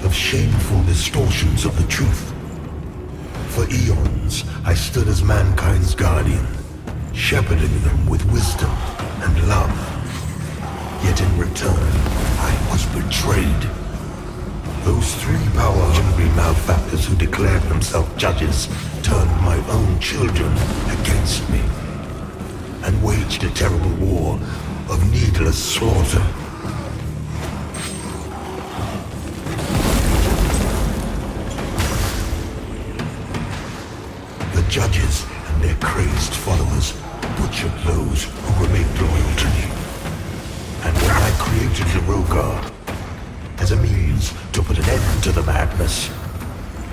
of shameful distortions of the truth. For eons, I stood as mankind's guardian, shepherding them with wisdom and love. Yet in return, I was betrayed. Those three power-hungry malefactors who declared themselves judges turned my own children against me and waged a terrible war of needless slaughter. The judges and their crazed followers butchered those who remained loyal to me. And when I created the Rogar as a means to put an end to the madness,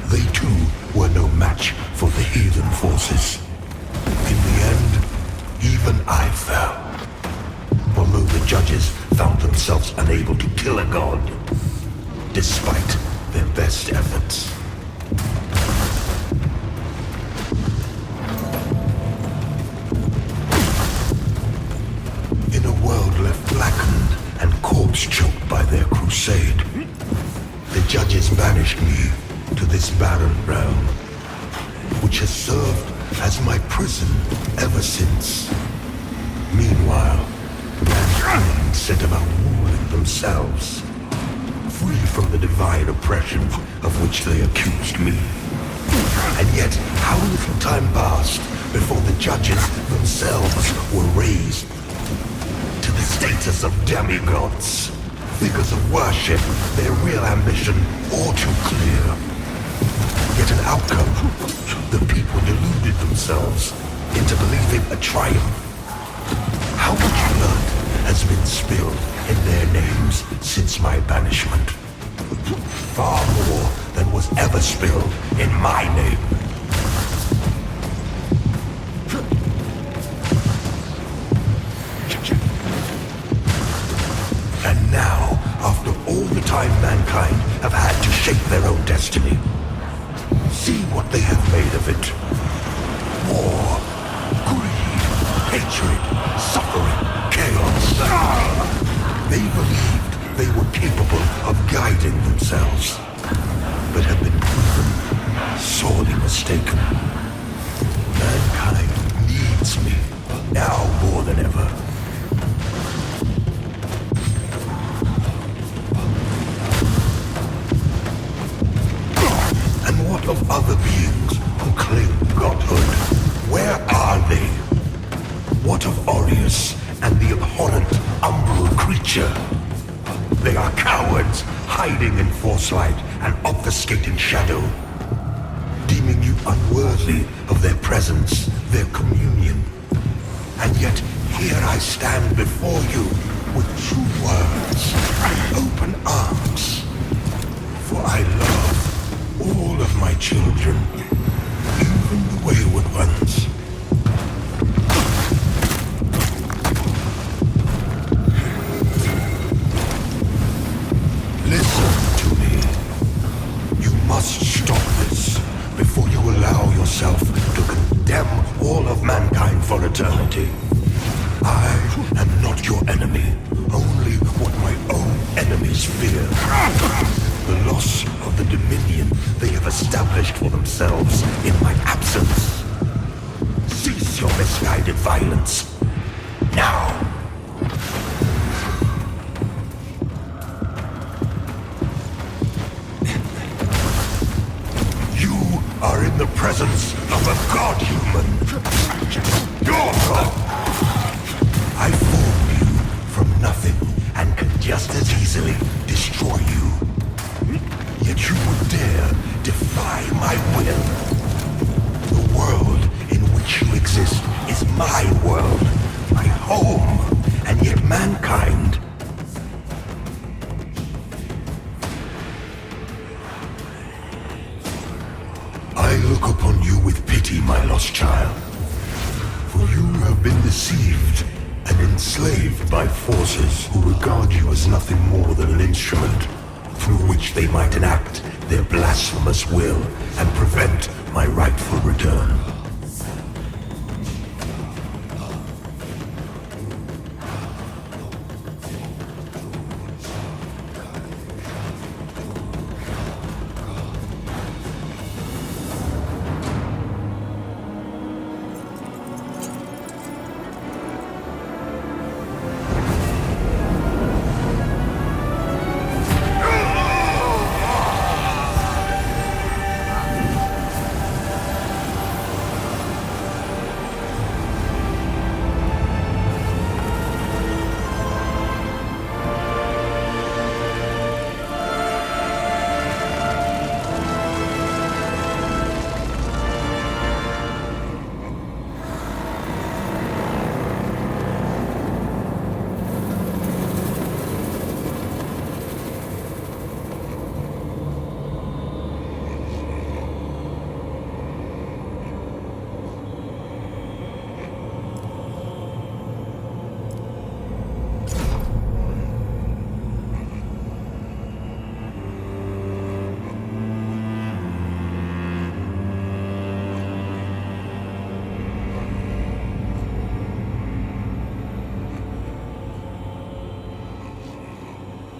they too were no match for the heathen forces. In the end, even I fell. Although the judges found themselves unable to kill a god, despite their best efforts. In a world left blackened and corpse-choked by their crusade, the judges banished me to this barren realm, which has served as my prison ever since. Meanwhile, mankind set about ruling themselves, free from the divine oppression of which they accused me. And yet, how little time passed before the judges themselves were raised to the status of demigods, figures of worship, their real ambition all too clear. Yet an outcome, the people deluded themselves into believing a triumph. How much blood has been spilled in their names since my banishment? Far more than was ever spilled in my name. And now, after all the time mankind have had to shape their own destiny, see what they have made of it. War, greed, hatred, suffering, chaos. They believed they were capable of guiding themselves, but have been proven sorely mistaken. Mankind needs me, now more than ever. And what of other beings who claim godhood? Where are they? What of Aureus and the abhorrent umbral creature? They are cowards, hiding in forcelight and obfuscating shadow, deeming you unworthy of their presence, their communion. And yet, here I stand before you with true words and open arms. For I love all of my children, even the wayward ones. Listen to me. You must stop this before you allow yourself to condemn all of mankind for eternity. I am not your enemy, only what my own enemies fear. The loss of the dominion they have established for themselves in my absence. Cease your misguided violence. Now! You are in the presence of a god-human. Your god! I formed you from nothing and can just as easily destroy you. Yet you would dare defy my will. The world in which you exist is my world, my home, and yet mankind. I look upon you with pity, my lost child, for you have been deceived and enslaved by forces who regard you as nothing more than an instrument through which they might enact their blasphemous will and prevent my rightful return.